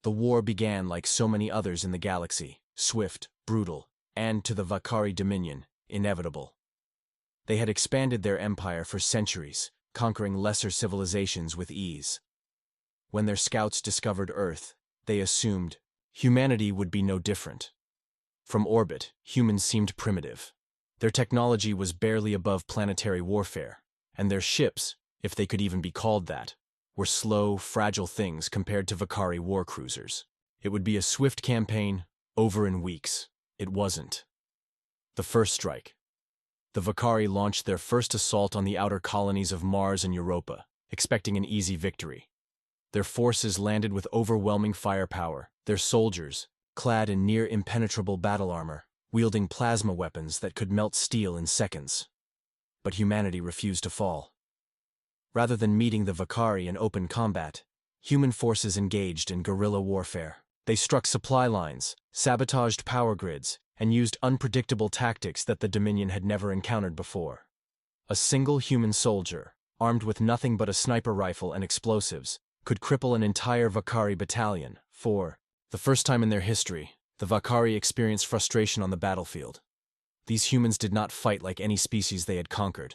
The war began like so many others in the galaxy, swift, brutal, and, to the Vakari Dominion, inevitable. They had expanded their empire for centuries, conquering lesser civilizations with ease. When their scouts discovered Earth, they assumed humanity would be no different. From orbit, humans seemed primitive. Their technology was barely above planetary warfare, and their ships, if they could even be called that, were slow, fragile things compared to Vakari war cruisers. It would be a swift campaign, over in weeks. It wasn't. The first strike. The Vakari launched their first assault on the outer colonies of Mars and Europa, expecting an easy victory. Their forces landed with overwhelming firepower, their soldiers, clad in near-impenetrable battle armor, wielding plasma weapons that could melt steel in seconds. But humanity refused to fall. Rather than meeting the Vakari in open combat, human forces engaged in guerrilla warfare. They struck supply lines, sabotaged power grids, and used unpredictable tactics that the Dominion had never encountered before. A single human soldier, armed with nothing but a sniper rifle and explosives, could cripple an entire Vakari battalion. For the first time in their history, the Vakari experienced frustration on the battlefield. These humans did not fight like any species they had conquered.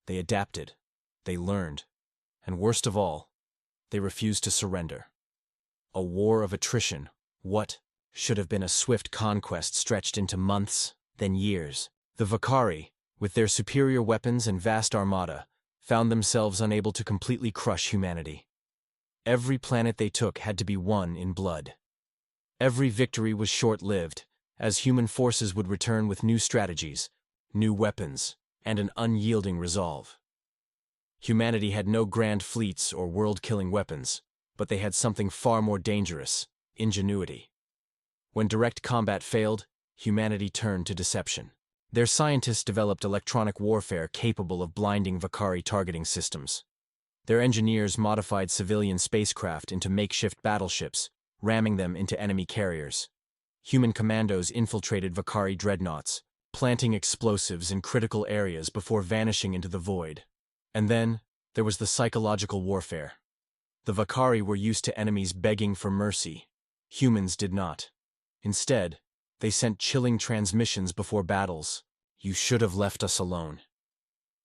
They adapted, they learned, and worst of all, they refused to surrender. A war of attrition, what should have been a swift conquest stretched into months, then years. The Vakari, with their superior weapons and vast armada, found themselves unable to completely crush humanity. Every planet they took had to be won in blood. Every victory was short-lived, as human forces would return with new strategies, new weapons, and an unyielding resolve. Humanity had no grand fleets or world-killing weapons, but they had something far more dangerous: ingenuity. When direct combat failed, humanity turned to deception. Their scientists developed electronic warfare capable of blinding Vakari targeting systems. Their engineers modified civilian spacecraft into makeshift battleships, ramming them into enemy carriers. Human commandos infiltrated Vakari dreadnoughts, planting explosives in critical areas before vanishing into the void. And then, there was the psychological warfare. The Vakari were used to enemies begging for mercy. Humans did not. Instead, they sent chilling transmissions before battles. "You should have left us alone."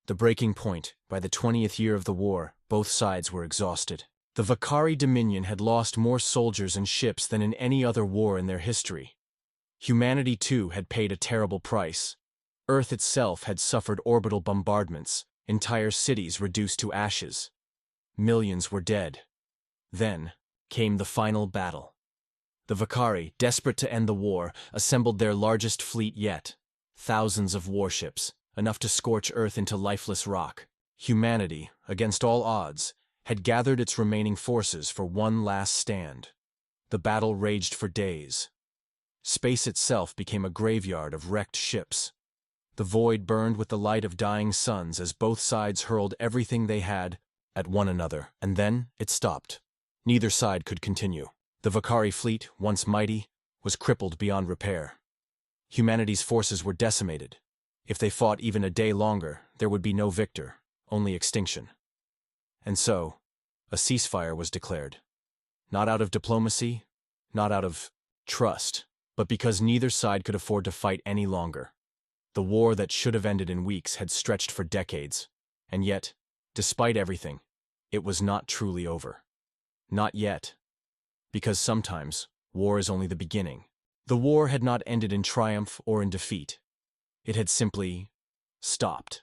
The breaking point, by the 20th year of the war, both sides were exhausted. The Vakari Dominion had lost more soldiers and ships than in any other war in their history. Humanity, too, had paid a terrible price. Earth itself had suffered orbital bombardments, entire cities reduced to ashes. Millions were dead. Then came the final battle. The Vakari, desperate to end the war, assembled their largest fleet yet. Thousands of warships, enough to scorch Earth into lifeless rock. Humanity, against all odds, had gathered its remaining forces for one last stand. The battle raged for days. Space itself became a graveyard of wrecked ships. The void burned with the light of dying suns as both sides hurled everything they had at one another. And then it stopped. Neither side could continue. The Vakari fleet, once mighty, was crippled beyond repair. Humanity's forces were decimated. If they fought even a day longer, there would be no victor, only extinction. And so, a ceasefire was declared. Not out of diplomacy, not out of trust, but because neither side could afford to fight any longer. The war that should have ended in weeks had stretched for decades. And yet, despite everything, it was not truly over. Not yet. Because sometimes, war is only the beginning. The war had not ended in triumph or in defeat. It had simply stopped.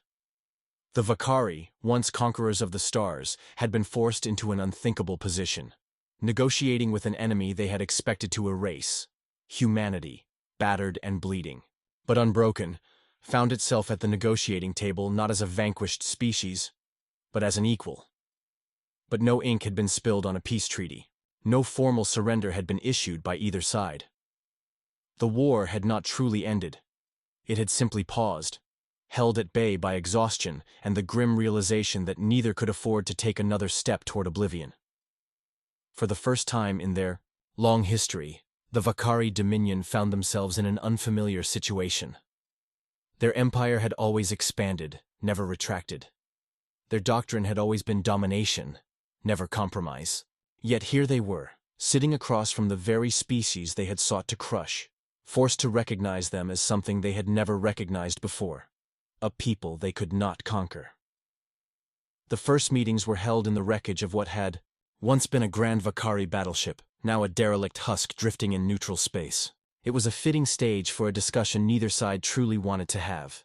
The Vakari, once conquerors of the stars, had been forced into an unthinkable position, negotiating with an enemy they had expected to erase. Humanity, battered and bleeding, but unbroken, found itself at the negotiating table not as a vanquished species, but as an equal. But no ink had been spilled on a peace treaty. No formal surrender had been issued by either side. The war had not truly ended. It had simply paused, held at bay by exhaustion and the grim realization that neither could afford to take another step toward oblivion. For the first time in their long history, the Vakari Dominion found themselves in an unfamiliar situation. Their empire had always expanded, never retracted. Their doctrine had always been domination, never compromise. Yet here they were, sitting across from the very species they had sought to crush, forced to recognize them as something they had never recognized before, a people they could not conquer. The first meetings were held in the wreckage of what had once been a grand Vakari battleship, now a derelict husk drifting in neutral space. It was a fitting stage for a discussion neither side truly wanted to have.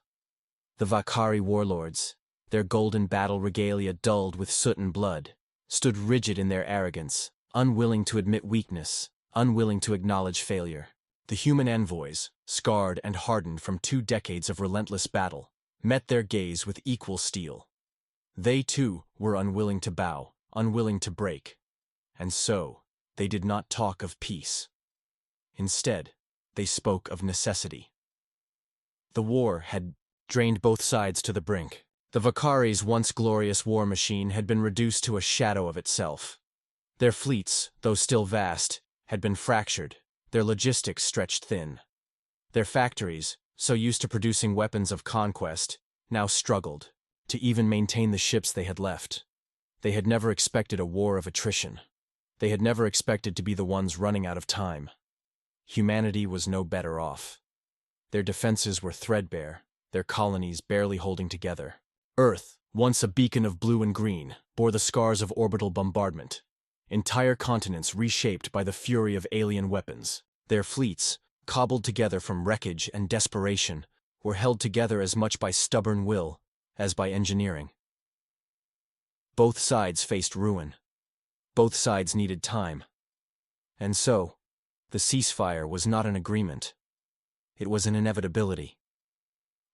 The Vakari warlords, their golden battle regalia dulled with soot and blood, stood rigid in their arrogance, unwilling to admit weakness, unwilling to acknowledge failure. The human envoys, scarred and hardened from 2 decades of relentless battle, met their gaze with equal steel. They, too, were unwilling to bow, unwilling to break. And so, they did not talk of peace. Instead, they spoke of necessity. The war had drained both sides to the brink. The Vakari's once glorious war machine had been reduced to a shadow of itself. Their fleets, though still vast, had been fractured, their logistics stretched thin. Their factories, so used to producing weapons of conquest, now struggled to even maintain the ships they had left. They had never expected a war of attrition. They had never expected to be the ones running out of time. Humanity was no better off. Their defenses were threadbare, their colonies barely holding together. Earth, once a beacon of blue and green, bore the scars of orbital bombardment. Entire continents reshaped by the fury of alien weapons. Their fleets, cobbled together from wreckage and desperation, were held together as much by stubborn will as by engineering. Both sides faced ruin. Both sides needed time. And so, the ceasefire was not an agreement. It was an inevitability.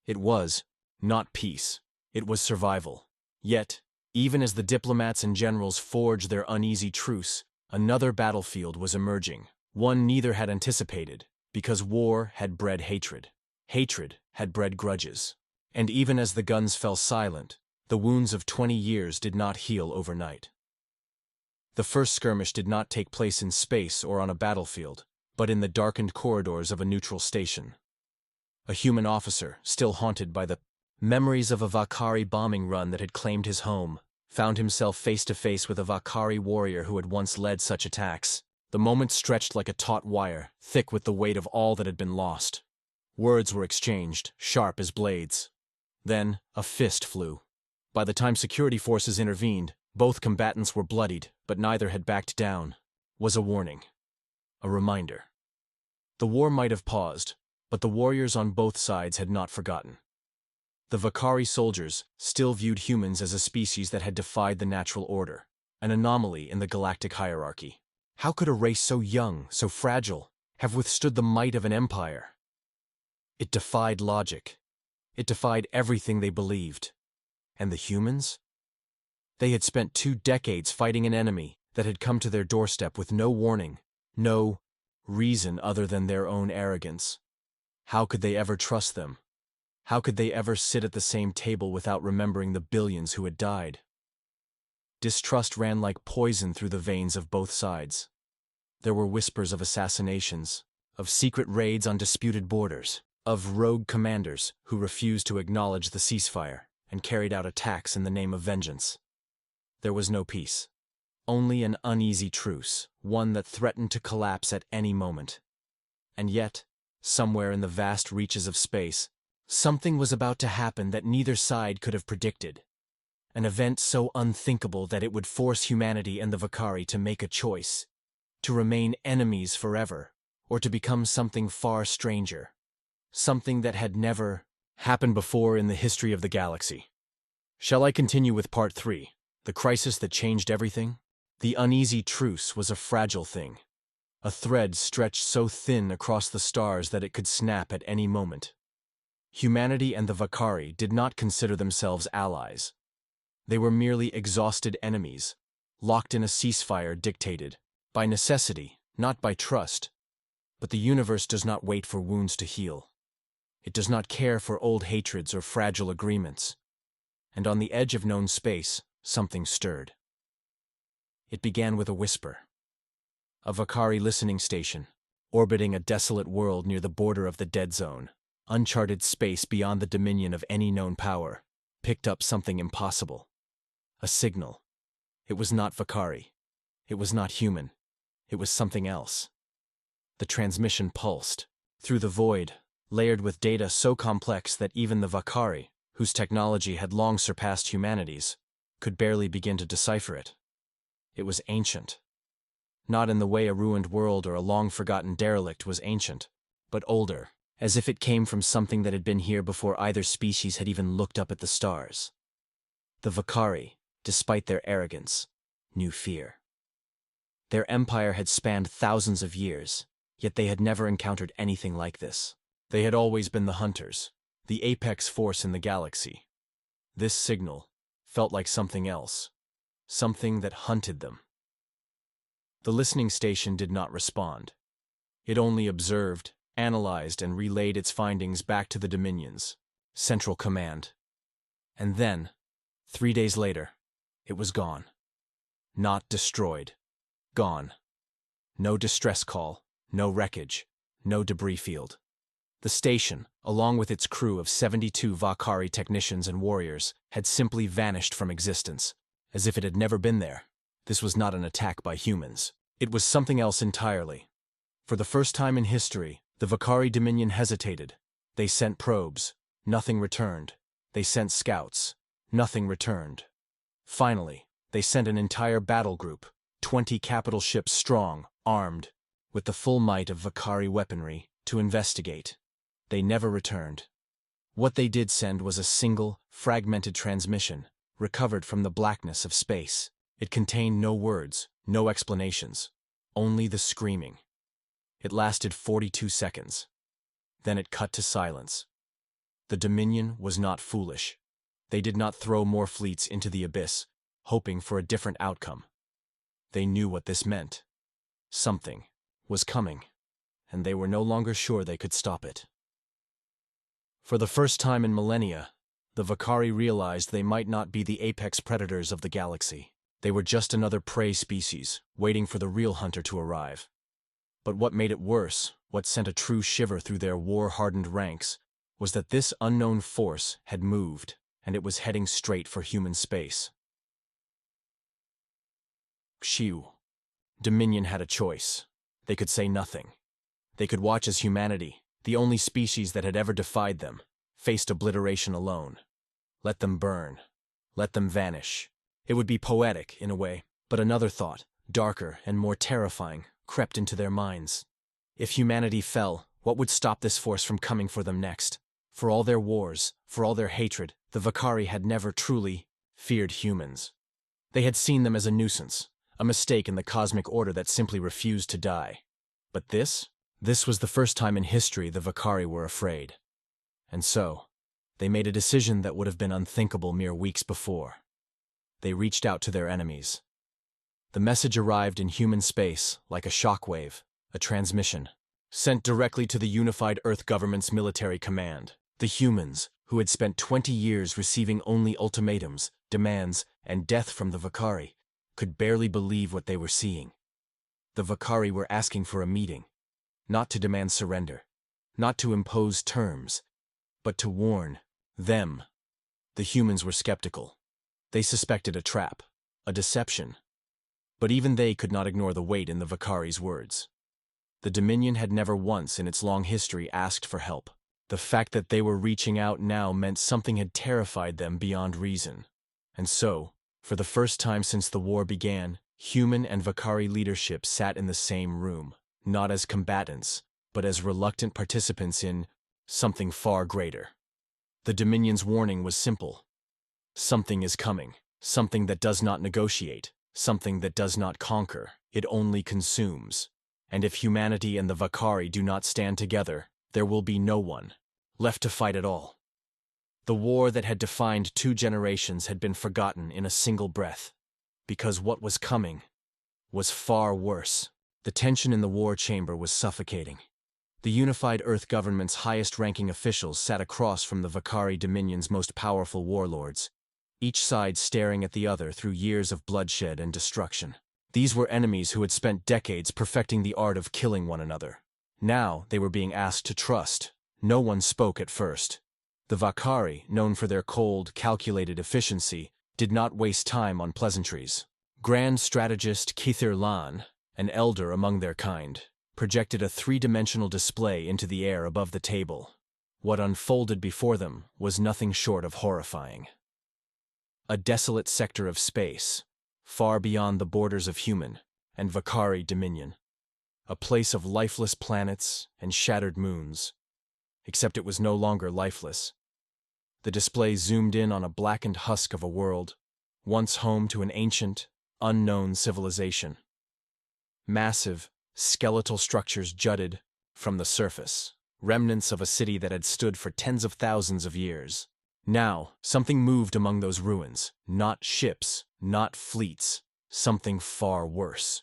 It was not peace. It was survival. Yet, even as the diplomats and generals forged their uneasy truce, another battlefield was emerging, one neither had anticipated, because war had bred hatred. Hatred had bred grudges. And even as the guns fell silent, the wounds of 20 years did not heal overnight. The first skirmish did not take place in space or on a battlefield, but in the darkened corridors of a neutral station. A human officer, still haunted by the memories of a Vakari bombing run that had claimed his home, found himself face to face with a Vakari warrior who had once led such attacks. The moment stretched like a taut wire, thick with the weight of all that had been lost. Words were exchanged, sharp as blades. Then, a fist flew. By the time security forces intervened, both combatants were bloodied, but neither had backed down. Was a warning. A reminder. The war might have paused, but the warriors on both sides had not forgotten. The Vakari soldiers still viewed humans as a species that had defied the natural order, an anomaly in the galactic hierarchy. How could a race so young, so fragile, have withstood the might of an empire? It defied logic. It defied everything they believed. And the humans? They had spent 2 decades fighting an enemy that had come to their doorstep with no warning, no reason other than their own arrogance. How could they ever trust them? How could they ever sit at the same table without remembering the billions who had died? Distrust ran like poison through the veins of both sides. There were whispers of assassinations, of secret raids on disputed borders, of rogue commanders who refused to acknowledge the ceasefire and carried out attacks in the name of vengeance. There was no peace. Only an uneasy truce, one that threatened to collapse at any moment. And yet, somewhere in the vast reaches of space, something was about to happen that neither side could have predicted. An event so unthinkable that it would force humanity and the Vakari to make a choice, to remain enemies forever, or to become something far stranger. Something that had never happened before in the history of the galaxy. Shall I continue with part 3, the crisis that changed everything? The uneasy truce was a fragile thing, a thread stretched so thin across the stars that it could snap at any moment. Humanity and the Vakari did not consider themselves allies. They were merely exhausted enemies, locked in a ceasefire dictated by necessity, not by trust. But the universe does not wait for wounds to heal. It does not care for old hatreds or fragile agreements. And on the edge of known space, something stirred. It began with a whisper. A Vakari listening station, orbiting a desolate world near the border of the dead zone, uncharted space beyond the dominion of any known power, picked up something impossible. A signal. It was not Vakari. It was not human. It was something else. The transmission pulsed through the void, layered with data so complex that even the Vakari, whose technology had long surpassed humanity's, could barely begin to decipher it. It was ancient. Not in the way a ruined world or a long-forgotten derelict was ancient, but older, as if it came from something that had been here before either species had even looked up at the stars. The Vakari, despite their arrogance, knew fear. Their empire had spanned thousands of years, yet they had never encountered anything like this. They had always been the hunters, the apex force in the galaxy. This signal felt like something else, something that hunted them. The listening station did not respond. It only observed, analyzed, and relayed its findings back to the Dominion's Central Command. And then, 3 days later, it was gone. Not destroyed. Gone. No distress call, no wreckage, no debris field. The station, along with its crew of 72 Vakari technicians and warriors, had simply vanished from existence, as if it had never been there. This was not an attack by humans. It was something else entirely. For the first time in history, the Vakari Dominion hesitated. They sent probes. Nothing returned. They sent scouts. Nothing returned. Finally, they sent an entire battle group, 20 capital ships strong, armed, with the full might of Vakari weaponry, to investigate. They never returned. What they did send was a single, fragmented transmission, recovered from the blackness of space. It contained no words, no explanations, only the screaming. It lasted 42 seconds. Then it cut to silence. The Dominion was not foolish. They did not throw more fleets into the abyss, hoping for a different outcome. They knew what this meant. Something was coming, and they were no longer sure they could stop it. For the first time in millennia, the Vakari realized they might not be the apex predators of the galaxy. They were just another prey species, waiting for the real hunter to arrive. But what made it worse, what sent a true shiver through their war-hardened ranks, was that this unknown force had moved, and it was heading straight for human space. Xiu. Dominion had a choice. They could say nothing. They could watch as humanity, the only species that had ever defied them, faced obliteration alone. Let them burn. Let them vanish. It would be poetic, in a way, but another thought, darker and more terrifying, crept into their minds. If humanity fell, what would stop this force from coming for them next? For all their wars, for all their hatred, the Vakari had never truly feared humans. They had seen them as a nuisance, a mistake in the cosmic order that simply refused to die. But this was the first time in history the Vakari were afraid. And so, they made a decision that would have been unthinkable mere weeks before. They reached out to their enemies. The message arrived in human space like a shockwave, a transmission, sent directly to the unified Earth government's military command. The humans, who had spent 20 years receiving only ultimatums, demands, and death from the Vakari, could barely believe what they were seeing. The Vakari were asking for a meeting, not to demand surrender, not to impose terms, but to warn them. The humans were skeptical. They suspected a trap, a deception. But even they could not ignore the weight in the Vakari's words. The Dominion had never once in its long history asked for help. The fact that they were reaching out now meant something had terrified them beyond reason. And so, for the first time since the war began, human and Vakari leadership sat in the same room, not as combatants, but as reluctant participants in something far greater. The Dominion's warning was simple. Something is coming, something that does not negotiate, something that does not conquer, it only consumes. And if humanity and the Vakari do not stand together, there will be no one left to fight at all. The war that had defined 2 generations had been forgotten in a single breath, because what was coming was far worse. The tension in the war chamber was suffocating. The unified Earth government's highest-ranking officials sat across from the Vakari Dominion's most powerful warlords, each side staring at the other through years of bloodshed and destruction. These were enemies who had spent decades perfecting the art of killing one another. Now they were being asked to trust. No one spoke at first. The Vakari, known for their cold, calculated efficiency, did not waste time on pleasantries. Grand strategist Kithir Lan, an elder among their kind, projected a three-dimensional display into the air above the table. What unfolded before them was nothing short of horrifying. A desolate sector of space, far beyond the borders of human and Vakari dominion. A place of lifeless planets and shattered moons. Except it was no longer lifeless. The display zoomed in on a blackened husk of a world, once home to an ancient, unknown civilization. Massive, skeletal structures jutted from the surface, remnants of a city that had stood for tens of thousands of years. Now, something moved among those ruins, not ships, not fleets, something far worse.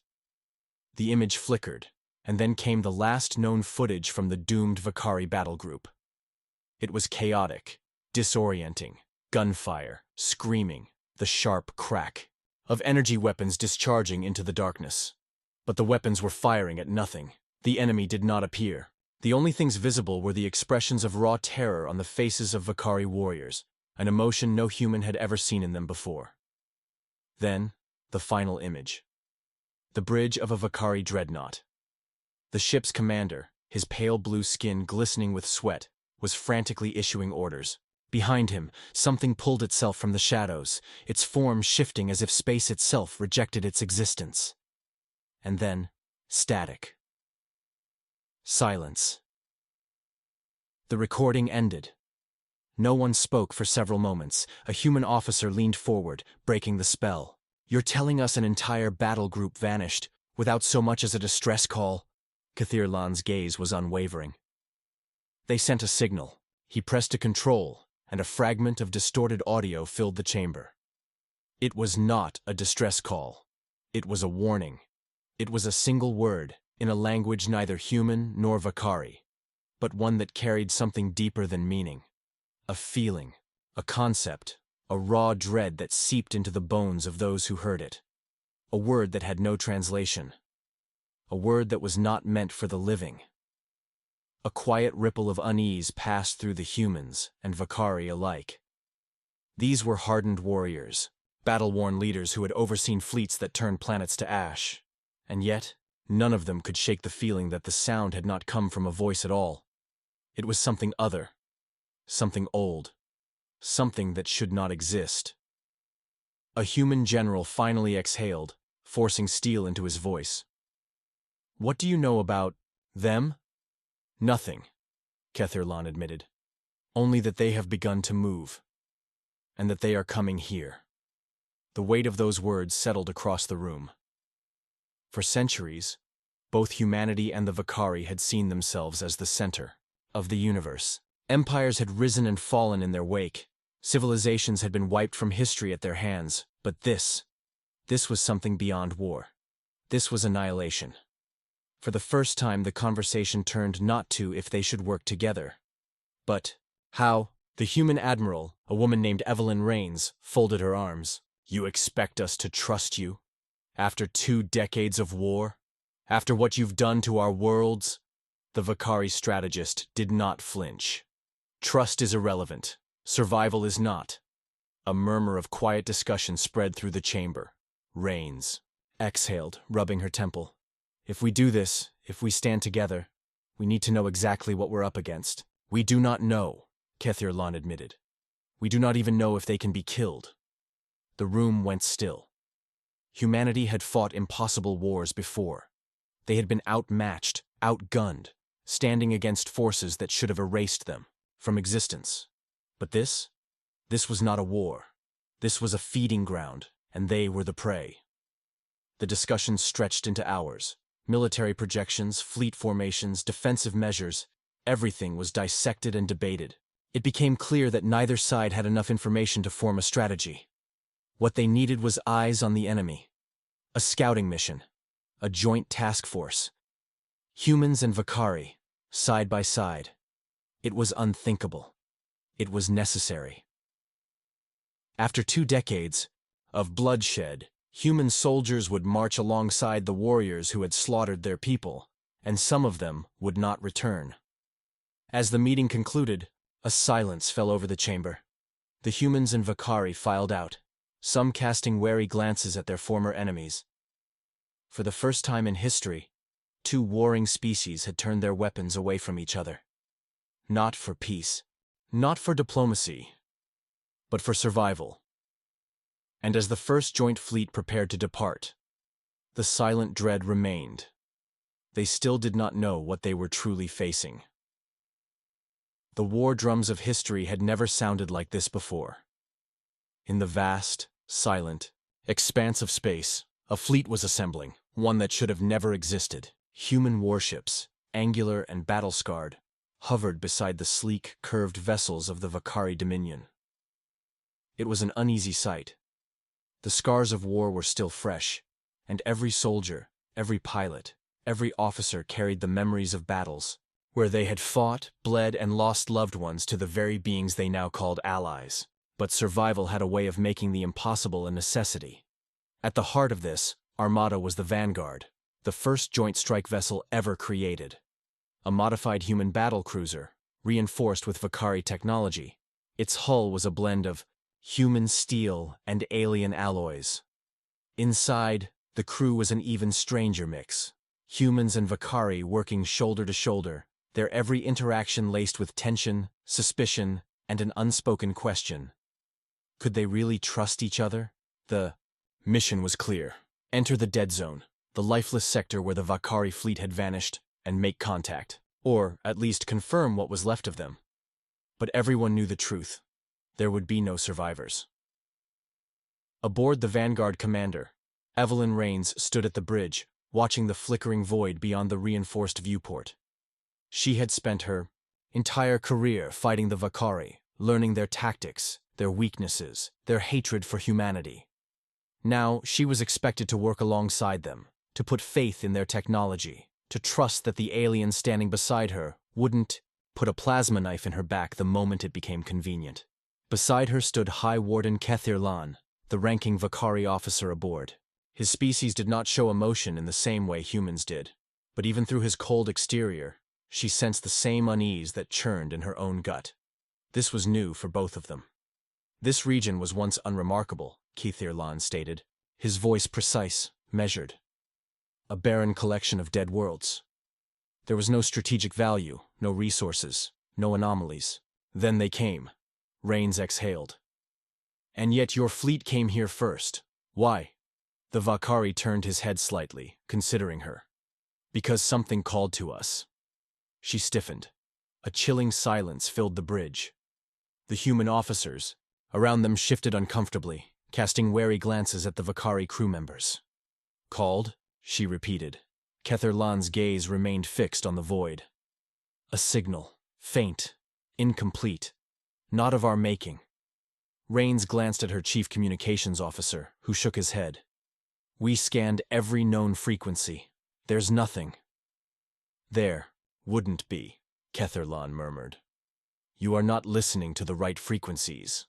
The image flickered, and then came the last known footage from the doomed Vakari battle group. It was chaotic, disorienting, gunfire, screaming, the sharp crack of energy weapons discharging into the darkness. But the weapons were firing at nothing. The enemy did not appear. The only things visible were the expressions of raw terror on the faces of Vakari warriors, an emotion no human had ever seen in them before. Then, the final image. The bridge of a Vakari dreadnought. The ship's commander, his pale blue skin glistening with sweat, was frantically issuing orders. Behind him, something pulled itself from the shadows, its form shifting as if space itself rejected its existence. And then, static. Silence. The recording ended. No one spoke for several moments. A human officer leaned forward, breaking the spell. "You're telling us an entire battle group vanished, without so much as a distress call?" Kathir-Lan's gaze was unwavering. They sent a signal. He pressed a control, and a fragment of distorted audio filled the chamber. It was not a distress call. It was a warning. It was a single word, in a language neither human nor Vakari, but one that carried something deeper than meaning. A feeling, a concept, a raw dread that seeped into the bones of those who heard it. A word that had no translation. A word that was not meant for the living. A quiet ripple of unease passed through the humans and Vakari alike. These were hardened warriors, battle-worn leaders who had overseen fleets that turned planets to ash. And yet, none of them could shake the feeling that the sound had not come from a voice at all. It was something other, something old, something that should not exist. A human general finally exhaled, forcing steel into his voice. "What do you know about them?" "Nothing," Kathir-Lan admitted. "Only that they have begun to move, and that they are coming here." The weight of those words settled across the room. For centuries, both humanity and the Vakari had seen themselves as the center of the universe. Empires had risen and fallen in their wake. Civilizations had been wiped from history at their hands. But this was something beyond war. This was annihilation. For the first time, the conversation turned not to if they should work together, but how. The human admiral, a woman named Evelyn Rains, folded her arms. "You expect us to trust you? After 2 decades of war? After what you've done to our worlds?" The Vakari strategist did not flinch. "Trust is irrelevant. Survival is not." A murmur of quiet discussion spread through the chamber. Rains exhaled, rubbing her temple. "If we do this, if we stand together, we need to know exactly what we're up against." "We do not know," Kathir-Lan admitted. "We do not even know if they can be killed." The room went still. Humanity had fought impossible wars before. They had been outmatched, outgunned, standing against forces that should have erased them from existence. But this was not a war. This was a feeding ground, and they were the prey. The discussion stretched into hours. Military projections, fleet formations, defensive measures, everything was dissected and debated. It became clear that neither side had enough information to form a strategy. What they needed was eyes on the enemy. A scouting mission. A joint task force. Humans and Vakari, side by side. It was unthinkable. It was necessary. After 2 decades of bloodshed, human soldiers would march alongside the warriors who had slaughtered their people, and some of them would not return. As the meeting concluded, a silence fell over the chamber. The humans and Vakari filed out, some casting wary glances at their former enemies. For the first time in history, two warring species had turned their weapons away from each other. Not for peace, not for diplomacy, but for survival. And as the first joint fleet prepared to depart, the silent dread remained. They still did not know what they were truly facing. The war drums of history had never sounded like this before. In the vast, silent, expanse of space, a fleet was assembling, one that should have never existed. Human warships, angular and battle-scarred, hovered beside the sleek, curved vessels of the Vakari Dominion. It was an uneasy sight. The scars of war were still fresh, and every soldier, every pilot, every officer carried the memories of battles, where they had fought, bled, and lost loved ones to the very beings they now called allies. But survival had a way of making the impossible a necessity. At the heart of this, Armada was the Vanguard, the first joint strike vessel ever created. A modified human battle cruiser, reinforced with Vakari technology. Its hull was a blend of human steel and alien alloys. Inside, the crew was an even stranger mix. Humans and Vakari working shoulder to shoulder, their every interaction laced with tension, suspicion, and an unspoken question. Could they really trust each other? The mission was clear. Enter the dead zone, the lifeless sector where the Vakari fleet had vanished, and make contact. Or, at least, confirm what was left of them. But everyone knew the truth. There would be no survivors. Aboard the Vanguard commander, Evelyn Rains stood at the bridge, watching the flickering void beyond the reinforced viewport. She had spent her entire career fighting the Vakari, learning their tactics, their weaknesses, their hatred for humanity. Now she was expected to work alongside them, to put faith in their technology, to trust that the alien standing beside her wouldn't put a plasma knife in her back the moment it became convenient. Beside her stood High Warden Kethir Lan, the ranking Vakari officer aboard. His species did not show emotion in the same way humans did, but even through his cold exterior, she sensed the same unease that churned in her own gut. This was new for both of them. This region was once unremarkable, Kethir Lan stated, his voice precise, measured. A barren collection of dead worlds. There was no strategic value, no resources, no anomalies. Then they came. Rains exhaled. And yet your fleet came here first. Why? The Vakari turned his head slightly, considering her. Because something called to us. She stiffened. A chilling silence filled the bridge. The human officers, around them, shifted uncomfortably, casting wary glances at the Vakari crew members. Called? She repeated. Kethir Lan's gaze remained fixed on the void. A signal, faint, incomplete, not of our making. Rains glanced at her chief communications officer, who shook his head. We scanned every known frequency. There's nothing. There wouldn't be, Kethir Lan murmured. You are not listening to the right frequencies.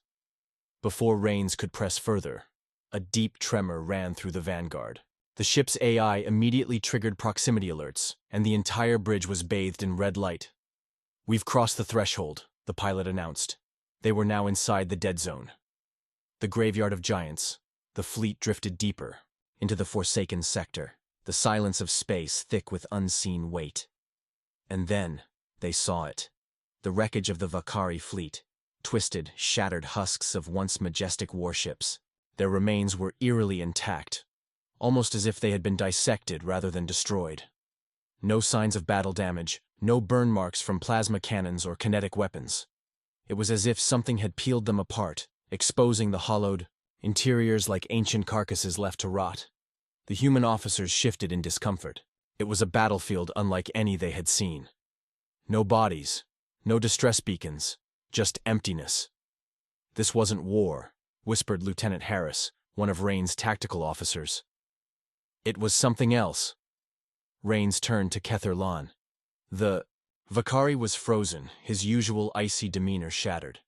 Before Rains could press further, a deep tremor ran through the Vanguard. The ship's AI immediately triggered proximity alerts, and the entire bridge was bathed in red light. We've crossed the threshold, the pilot announced. They were now inside the dead zone. The graveyard of giants, the fleet drifted deeper, into the forsaken sector, the silence of space thick with unseen weight. And then, they saw it. The wreckage of the Vakari fleet, twisted, shattered husks of once majestic warships. Their remains were eerily intact, almost as if they had been dissected rather than destroyed. No signs of battle damage, no burn marks from plasma cannons or kinetic weapons. It was as if something had peeled them apart, exposing the hollowed interiors like ancient carcasses left to rot. The human officers shifted in discomfort. It was a battlefield unlike any they had seen. No bodies, no distress beacons, just emptiness. This wasn't war, whispered Lieutenant Harris, one of Rains' tactical officers. It was something else. Rains turned to Kethir Lan. The Vakari was frozen, his usual icy demeanor shattered.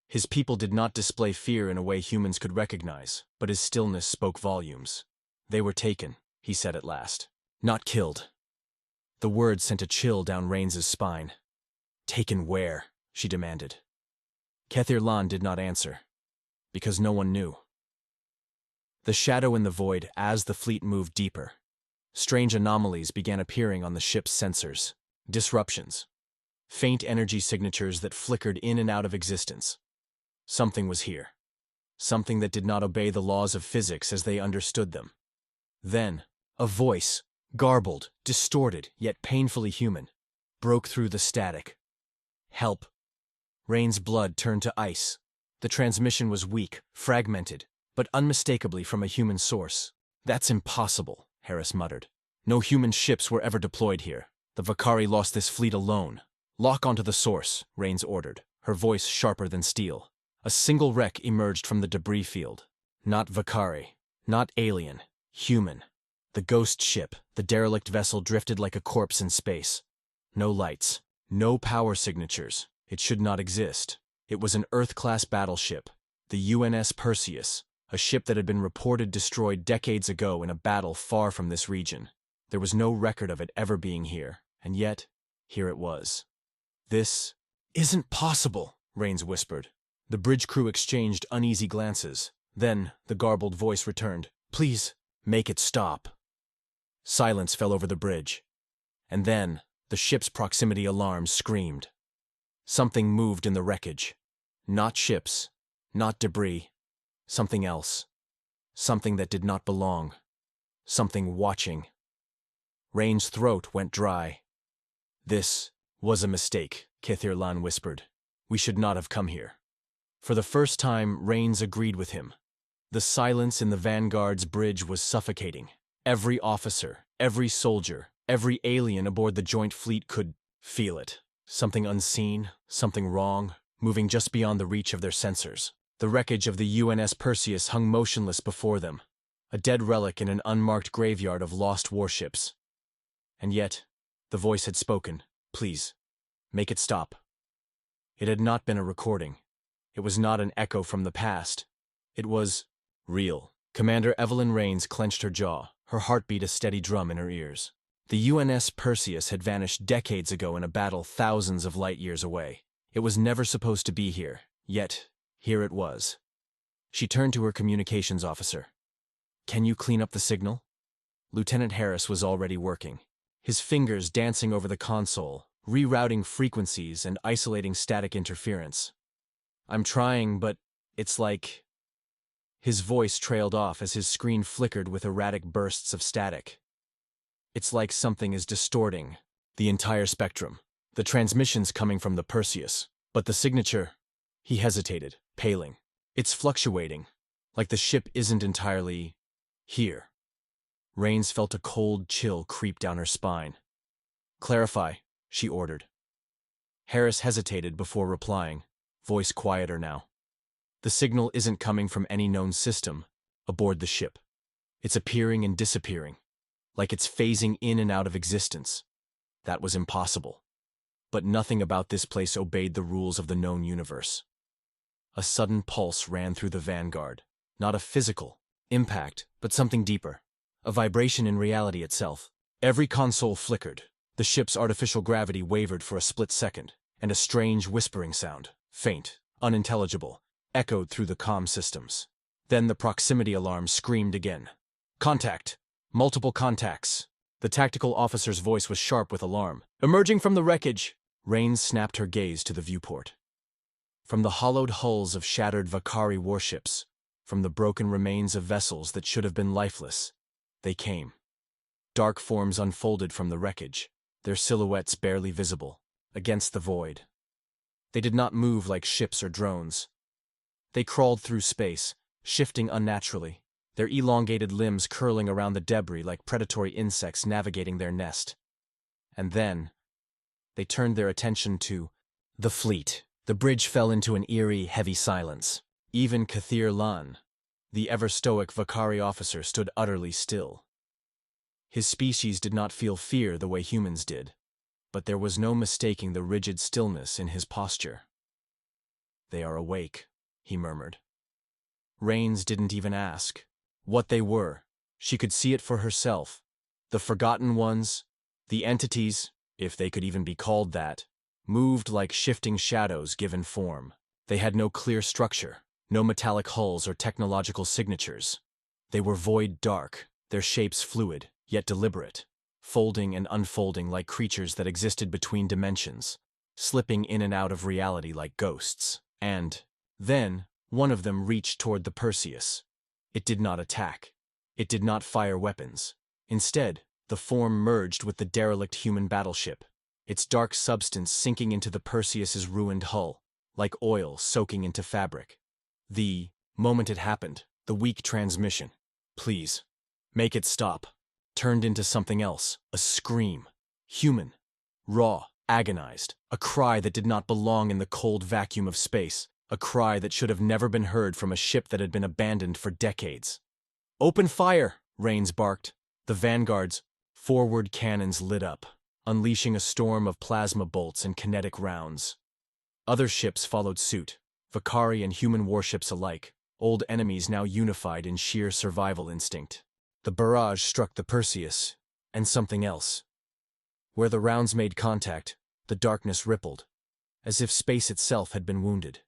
His people did not display fear in a way humans could recognize, but his stillness spoke volumes. They were taken, he said at last. Not killed. The word sent a chill down Rains' spine. Taken where? She demanded. Kethir Lan did not answer, because no one knew. The shadow in the void as the fleet moved deeper. Strange anomalies began appearing on the ship's sensors. Disruptions. Faint energy signatures that flickered in and out of existence. Something was here. Something that did not obey the laws of physics as they understood them. Then, a voice, garbled, distorted, yet painfully human, broke through the static. "Help." Rain's blood turned to ice. The transmission was weak, fragmented, but unmistakably from a human source. "That's impossible," Harris muttered. "No human ships were ever deployed here. The Vakari lost this fleet alone." "Lock onto the source," Rains ordered, her voice sharper than steel. A single wreck emerged from the debris field. Not Vakari, not alien, human. The ghost ship, the derelict vessel drifted like a corpse in space. No lights, no power signatures. It should not exist. It was an Earth-class battleship, the UNS Perseus, a ship that had been reported destroyed decades ago in a battle far from this region. There was no record of it ever being here, and yet, here it was. "This isn't possible," Rains whispered. The bridge crew exchanged uneasy glances. Then, the garbled voice returned. "Please, make it stop." Silence fell over the bridge. And then, the ship's proximity alarm screamed. Something moved in the wreckage. Not ships, not debris. Something else. Something that did not belong. Something watching. Rain's throat went dry. "This was a mistake," Kithir Lan whispered. "We should not have come here." For the first time, Rains agreed with him. The silence in the Vanguard's bridge was suffocating. Every officer, every soldier, every alien aboard the joint fleet could feel it. Something unseen, something wrong, moving just beyond the reach of their sensors. The wreckage of the UNS Perseus hung motionless before them, a dead relic in an unmarked graveyard of lost warships. And yet, the voice had spoken. "Please, make it stop." It had not been a recording. It was not an echo from the past. It was real. Commander Evelyn Rains clenched her jaw, her heartbeat a steady drum in her ears. The UNS Perseus had vanished decades ago in a battle thousands of light years away. It was never supposed to be here, yet here it was. She turned to her communications officer. "Can you clean up the signal?" Lieutenant Harris was already working, his fingers dancing over the console, rerouting frequencies and isolating static interference. "I'm trying, but it's like..." His voice trailed off as his screen flickered with erratic bursts of static. "It's like something is distorting the entire spectrum. The transmission's coming from the Perseus, but the signature..." He hesitated, paling. "It's fluctuating, like the ship isn't entirely here." Rains felt a cold chill creep down her spine. "Clarify," she ordered. Harris hesitated before replying, voice quieter now. "The signal isn't coming from any known system aboard the ship. It's appearing and disappearing, like it's phasing in and out of existence." That was impossible. But nothing about this place obeyed the rules of the known universe. A sudden pulse ran through the Vanguard. Not a physical impact, but something deeper. A vibration in reality itself. Every console flickered. The ship's artificial gravity wavered for a split second, and a strange whispering sound, faint, unintelligible, echoed through the comm systems. Then the proximity alarm screamed again. "Contact! Multiple contacts!" The tactical officer's voice was sharp with alarm. "Emerging from the wreckage!" Rains snapped her gaze to the viewport. From the hollowed hulls of shattered Vakari warships, from the broken remains of vessels that should have been lifeless, they came. Dark forms unfolded from the wreckage, their silhouettes barely visible, against the void. They did not move like ships or drones. They crawled through space, shifting unnaturally, their elongated limbs curling around the debris like predatory insects navigating their nest. And then, they turned their attention to the fleet. The bridge fell into an eerie, heavy silence. Even Kithir Lan, the ever-stoic Vakari officer, stood utterly still. His species did not feel fear the way humans did, but there was no mistaking the rigid stillness in his posture. "They are awake," he murmured. Rains didn't even ask. What they were, she could see it for herself. The forgotten ones, the entities, if they could even be called that, moved like shifting shadows given form. They had no clear structure, no metallic hulls or technological signatures. They were void dark, their shapes fluid, yet deliberate, folding and unfolding like creatures that existed between dimensions, slipping in and out of reality like ghosts. And then, one of them reached toward the Perseus. It did not attack. It did not fire weapons. Instead, the form merged with the derelict human battleship, its dark substance sinking into the Perseus's ruined hull, like oil soaking into fabric. The moment it happened, the weak transmission, "Please, make it stop," turned into something else, a scream. Human. Raw, agonized, a cry that did not belong in the cold vacuum of space, a cry that should have never been heard from a ship that had been abandoned for decades. "Open fire!" Rains barked. The Vanguard's forward cannons lit up, unleashing a storm of plasma bolts and kinetic rounds. Other ships followed suit, Vakari and human warships alike, old enemies now unified in sheer survival instinct. The barrage struck the Perseus, and something else. Where the rounds made contact, the darkness rippled, as if space itself had been wounded.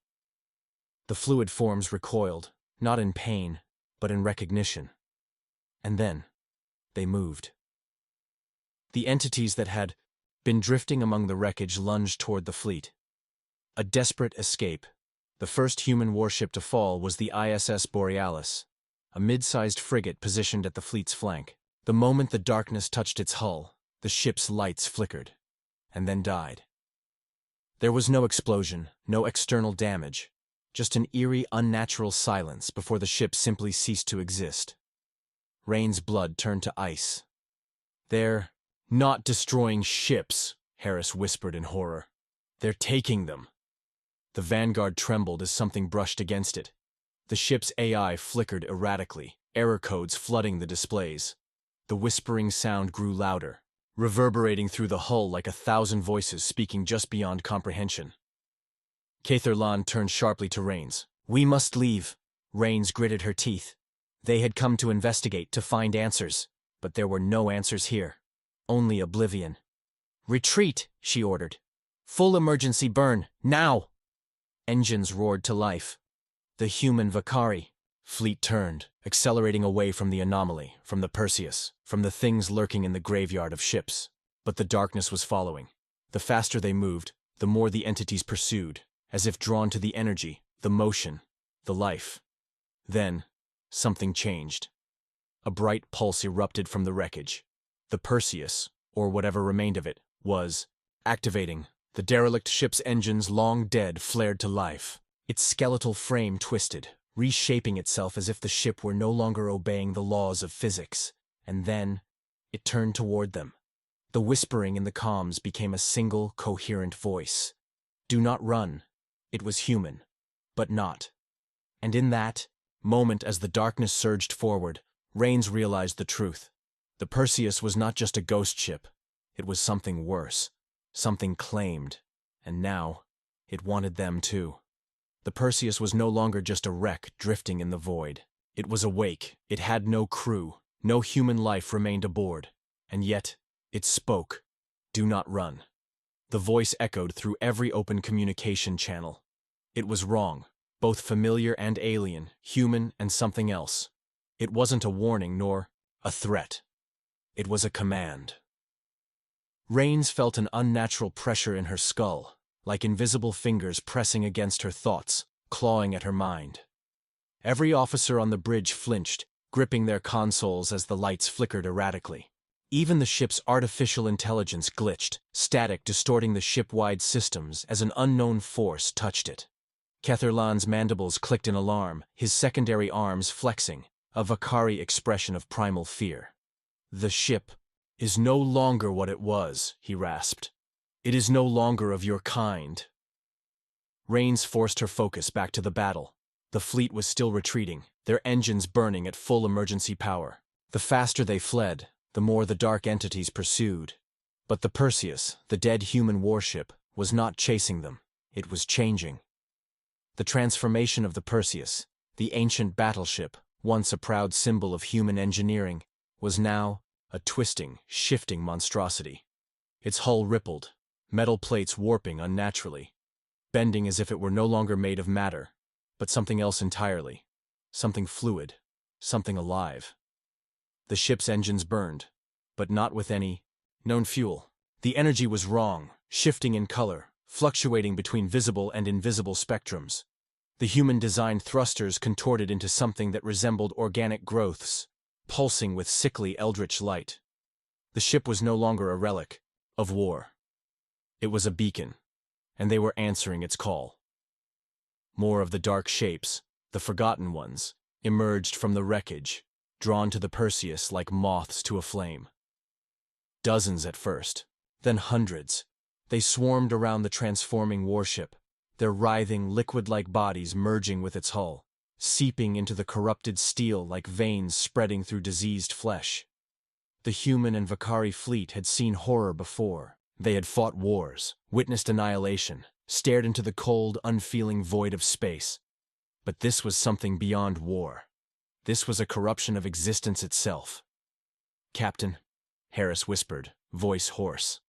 The fluid forms recoiled, not in pain, but in recognition. And then, they moved. The entities that had been drifting among the wreckage lunged toward the fleet. A desperate escape. The first human warship to fall was the ISS Borealis, a mid-sized frigate positioned at the fleet's flank. The moment the darkness touched its hull, the ship's lights flickered, and then died. There was no explosion, no external damage, just an eerie, unnatural silence before the ship simply ceased to exist. Rain's blood turned to ice. "They're not destroying ships," Harris whispered in horror. "They're taking them." The Vanguard trembled as something brushed against it. The ship's AI flickered erratically, error codes flooding the displays. The whispering sound grew louder, reverberating through the hull like 1,000 voices speaking just beyond comprehension. Catherlan turned sharply to Rains. "We must leave." Rains gritted her teeth. They had come to investigate, to find answers, but there were no answers here. Only oblivion. "Retreat," she ordered. "Full emergency burn, now!" Engines roared to life. The human Vakari. Fleet turned, accelerating away from the anomaly, from the Perseus, from the things lurking in the graveyard of ships. But the darkness was following. The faster they moved, the more the entities pursued, as if drawn to the energy, the motion, the life. Then, something changed. A bright pulse erupted from the wreckage. The Perseus, or whatever remained of it, was activating. The derelict ship's engines, long dead, flared to life. Its skeletal frame twisted, reshaping itself as if the ship were no longer obeying the laws of physics. And then, it turned toward them. The whispering in the comms became a single, coherent voice. "Do not run." It was human, but not. And in that moment, as the darkness surged forward, Rains realized the truth. The Perseus was not just a ghost ship. It was something worse, something claimed, and now it wanted them too. The Perseus was no longer just a wreck drifting in the void. It was awake. It had no crew. No human life remained aboard. And yet, it spoke. "Do not run." The voice echoed through every open communication channel. It was wrong, both familiar and alien, human and something else. It wasn't a warning nor a threat. It was a command. Rains felt an unnatural pressure in her skull, like invisible fingers pressing against her thoughts, clawing at her mind. Every officer on the bridge flinched, gripping their consoles as the lights flickered erratically. Even the ship's artificial intelligence glitched, static distorting the ship-wide systems as an unknown force touched it. Catherlan's mandibles clicked in alarm, his secondary arms flexing, a Vakari expression of primal fear. "The ship is no longer what it was," he rasped. "It is no longer of your kind." Rains forced her focus back to the battle. The fleet was still retreating, their engines burning at full emergency power. The faster they fled, the more the dark entities pursued. But the Perseus, the dead human warship, was not chasing them. It was changing. The transformation of the Perseus, the ancient battleship, once a proud symbol of human engineering, was now a twisting, shifting monstrosity. Its hull rippled, metal plates warping unnaturally, bending as if it were no longer made of matter, but something else entirely, something fluid, something alive. The ship's engines burned, but not with any known fuel. The energy was wrong, shifting in color, fluctuating between visible and invisible spectrums. The human-designed thrusters contorted into something that resembled organic growths, pulsing with sickly eldritch light. The ship was no longer a relic of war. It was a beacon, and they were answering its call. More of the dark shapes, the forgotten ones, emerged from the wreckage, drawn to the Perseus like moths to a flame. Dozens at first, then hundreds. They swarmed around the transforming warship, their writhing, liquid-like bodies merging with its hull, seeping into the corrupted steel like veins spreading through diseased flesh. The human and Vakari fleet had seen horror before. They had fought wars, witnessed annihilation, stared into the cold, unfeeling void of space. But this was something beyond war. This was a corruption of existence itself. "Captain," Harris whispered, voice hoarse.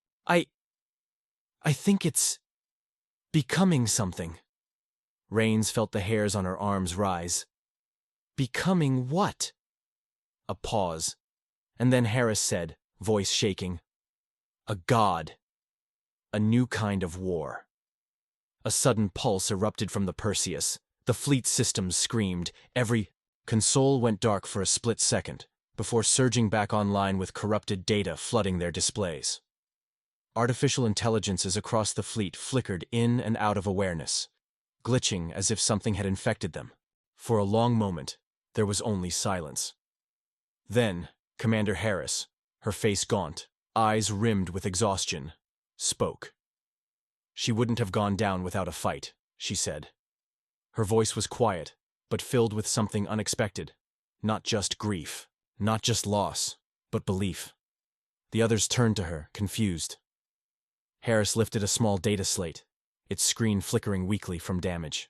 I think it's becoming something." Rains felt the hairs on her arms rise. "Becoming what?" A pause, and then Harris said, voice shaking, "A god. A new kind of war." A sudden pulse erupted from the Perseus. The fleet systems screamed. Every console went dark for a split second, before surging back online with corrupted data flooding their displays. Artificial intelligences across the fleet flickered in and out of awareness, glitching as if something had infected them. For a long moment, there was only silence. Then, Commander Harris, her face gaunt, eyes rimmed with exhaustion, spoke. She wouldn't have gone down without a fight, she said. Her voice was quiet, but filled with something unexpected. Not just grief, not just loss, but belief. The others turned to her, confused. Harris lifted a small data slate, its screen flickering weakly from damage.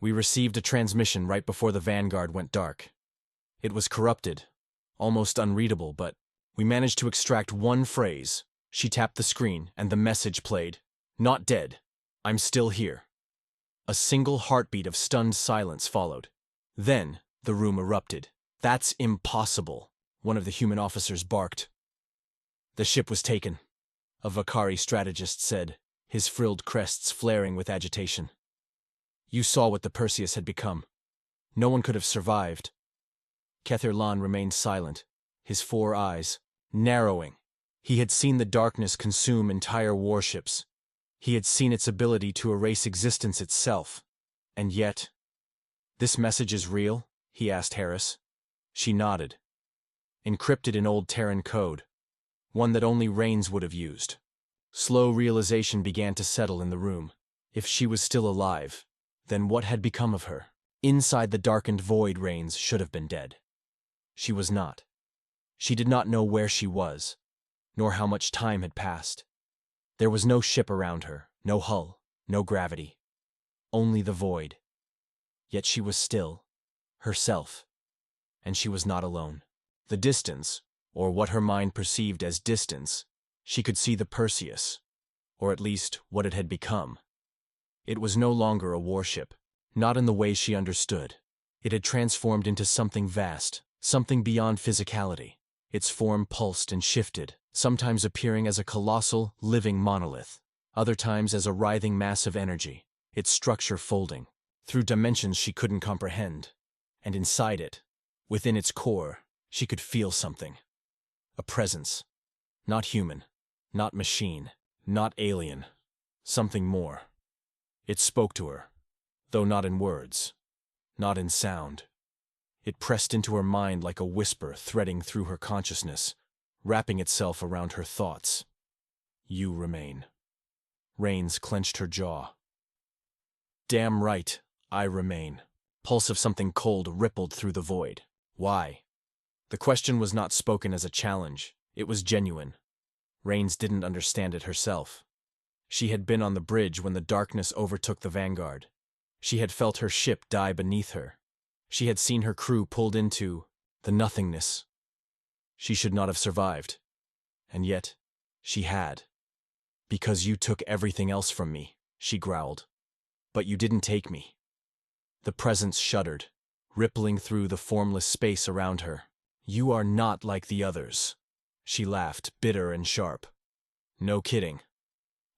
"We received a transmission right before the Vanguard went dark. It was corrupted, almost unreadable, but we managed to extract one phrase." She tapped the screen, and the message played. "Not dead. I'm still here." A single heartbeat of stunned silence followed. Then, the room erupted. "That's impossible," one of the human officers barked. "The ship was taken," a Vakari strategist said, his frilled crests flaring with agitation. "You saw what the Perseus had become. No one could have survived." Kether Lan remained silent, his 4 eyes narrowing. He had seen the darkness consume entire warships. He had seen its ability to erase existence itself. And yet, "This message is real?" he asked Harris. She nodded. "Encrypted in old Terran code. One that only Rains would have used." Slow realization began to settle in the room. If she was still alive, then what had become of her? Inside the darkened void, Rains should have been dead. She was not. She did not know where she was, nor how much time had passed. There was no ship around her, no hull, no gravity. Only the void. Yet she was still, herself, and she was not alone. The distance, or what her mind perceived as distance, she could see the Perseus, or at least what it had become. It was no longer a warship, not in the way she understood. It had transformed into something vast, something beyond physicality. Its form pulsed and shifted, sometimes appearing as a colossal, living monolith, other times as a writhing mass of energy, its structure folding, through dimensions she couldn't comprehend. And inside it, within its core, she could feel something. A presence. Not human, not machine, not alien. Something more. It spoke to her, though not in words, not in sound. It pressed into her mind like a whisper threading through her consciousness, wrapping itself around her thoughts. "You remain." Rains clenched her jaw. "Damn right, I remain." Pulse of something cold rippled through the void. Why? The question was not spoken as a challenge. It was genuine. Rains didn't understand it herself. She had been on the bridge when the darkness overtook the Vanguard. She had felt her ship die beneath her. She had seen her crew pulled into the nothingness. She should not have survived. And yet, she had. "Because you took everything else from me," she growled. "But you didn't take me." The presence shuddered, rippling through the formless space around her. "You are not like the others." She laughed, bitter and sharp. No kidding.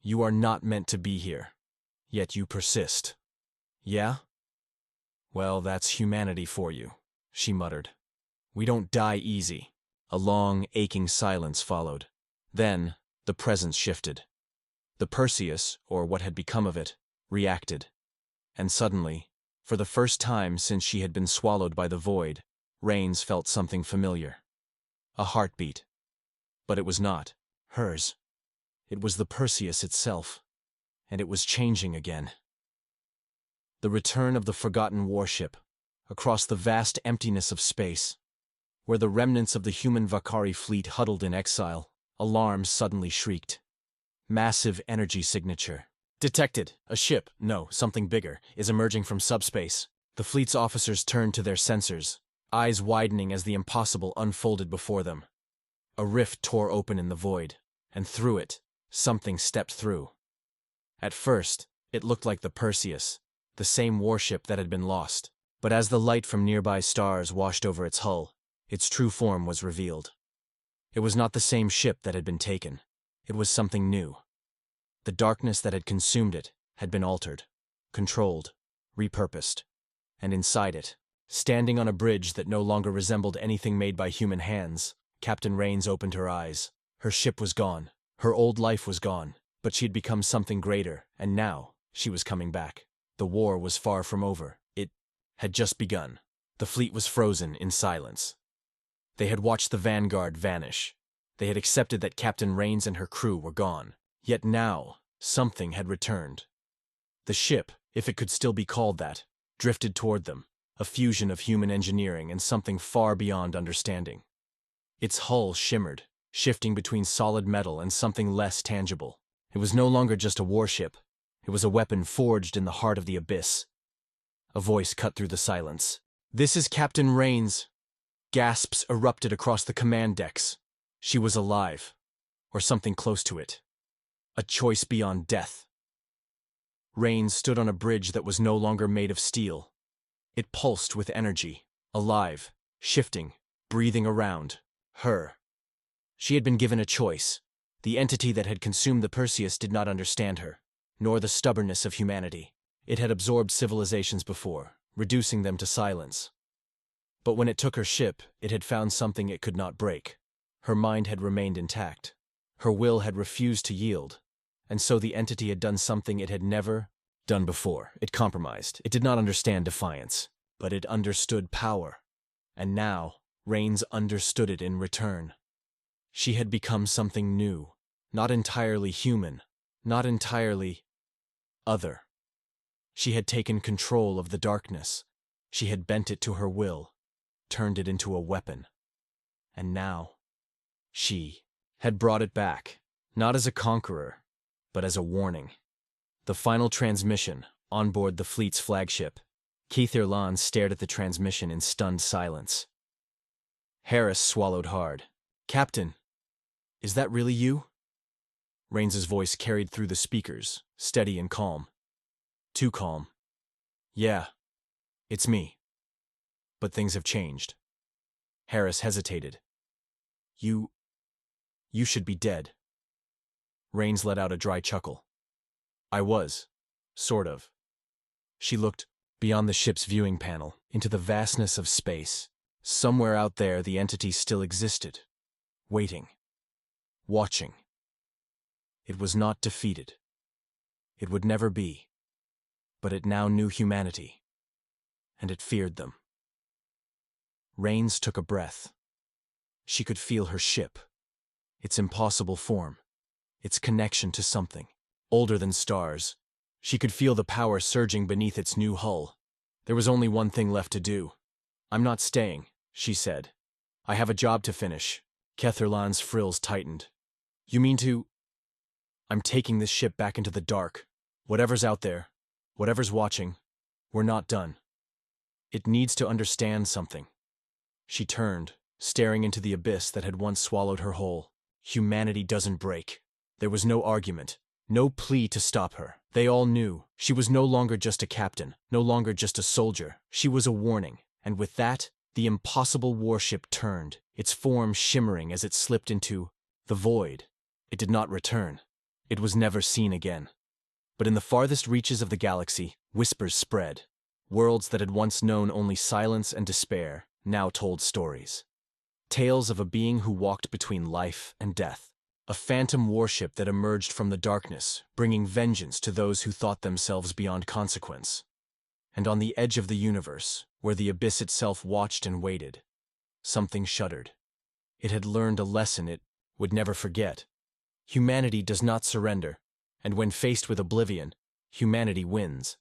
You are not meant to be here. Yet you persist. Yeah? Well, that's humanity for you, she muttered. We don't die easy. A long, aching silence followed. Then, the presence shifted. The Perseus, or what had become of it, reacted. And suddenly, for the first time since she had been swallowed by the void, Rains felt something familiar. A heartbeat. But it was not hers. It was the Perseus itself. And it was changing again. The return of the forgotten warship, across the vast emptiness of space, where the remnants of the human Vakari fleet huddled in exile, alarms suddenly shrieked. Massive energy signature. Detected. A ship, no, something bigger, is emerging from subspace. The fleet's officers turned to their sensors, eyes widening as the impossible unfolded before them. A rift tore open in the void, and through it, something stepped through. At first, it looked like the Perseus, the same warship that had been lost. But as the light from nearby stars washed over its hull, its true form was revealed. It was not the same ship that had been taken. It was something new. The darkness that had consumed it had been altered, controlled, repurposed. And inside it, standing on a bridge that no longer resembled anything made by human hands, Captain Rains opened her eyes. Her ship was gone. Her old life was gone. But she had become something greater, and now she was coming back. The war was far from over. It had just begun. The fleet was frozen in silence. They had watched the vanguard vanish. They had accepted that Captain Rains and her crew were gone. Yet now, something had returned. The ship, if it could still be called that, drifted toward them, a fusion of human engineering and something far beyond understanding. Its hull shimmered, shifting between solid metal and something less tangible. It was no longer just a warship. It was a weapon forged in the heart of the abyss. A voice cut through the silence. "This is Captain Rains." Gasps erupted across the command decks. She was alive, or something close to it. A choice beyond death. Rains stood on a bridge that was no longer made of steel. It pulsed with energy, alive, shifting, breathing around her. She had been given a choice. The entity that had consumed the Perseus did not understand her, nor the stubbornness of humanity. It had absorbed civilizations before, reducing them to silence. But when it took her ship, it had found something it could not break. Her mind had remained intact. Her will had refused to yield. And so the entity had done something it had never done before. It compromised. It did not understand defiance, but it understood power. And now, Rains understood it in return. She had become something new, not entirely human, not entirely other. She had taken control of the darkness. She had bent it to her will, turned it into a weapon. And now, she had brought it back, not as a conqueror, but as a warning. The final transmission, on board the fleet's flagship. Keith Irlan stared at the transmission in stunned silence. Harris swallowed hard. "Captain, is that really you?" Rains's voice carried through the speakers, steady and calm. Too calm. "Yeah, it's me. But things have changed." Harris hesitated. You should be dead." Rains let out a dry chuckle. "I was. Sort of." She looked beyond the ship's viewing panel, into the vastness of space. Somewhere out there the entity still existed. Waiting. Watching. It was not defeated. It would never be. But it now knew humanity. And it feared them. Rains took a breath. She could feel her ship. Its impossible form. Its connection to something. Older than stars. She could feel the power surging beneath its new hull. There was only one thing left to do. "I'm not staying," she said. "I have a job to finish." Ketherlan's frills tightened. "You mean to—" "I'm taking this ship back into the dark. Whatever's out there, whatever's watching, we're not done. It needs to understand something." She turned, staring into the abyss that had once swallowed her whole. Humanity doesn't break. There was no argument, no plea to stop her. They all knew she was no longer just a captain, no longer just a soldier. She was a warning, and with that, The impossible warship turned, its form shimmering as it slipped into the void. It did not return. It was never seen again. But in the farthest reaches of the galaxy, whispers spread. Worlds that had once known only silence and despair now told stories. Tales of a being who walked between life and death. A phantom warship that emerged from the darkness, bringing vengeance to those who thought themselves beyond consequence. And on the edge of the universe, where the abyss itself watched and waited, something shuddered. It had learned a lesson it would never forget. Humanity does not surrender, and when faced with oblivion, humanity wins.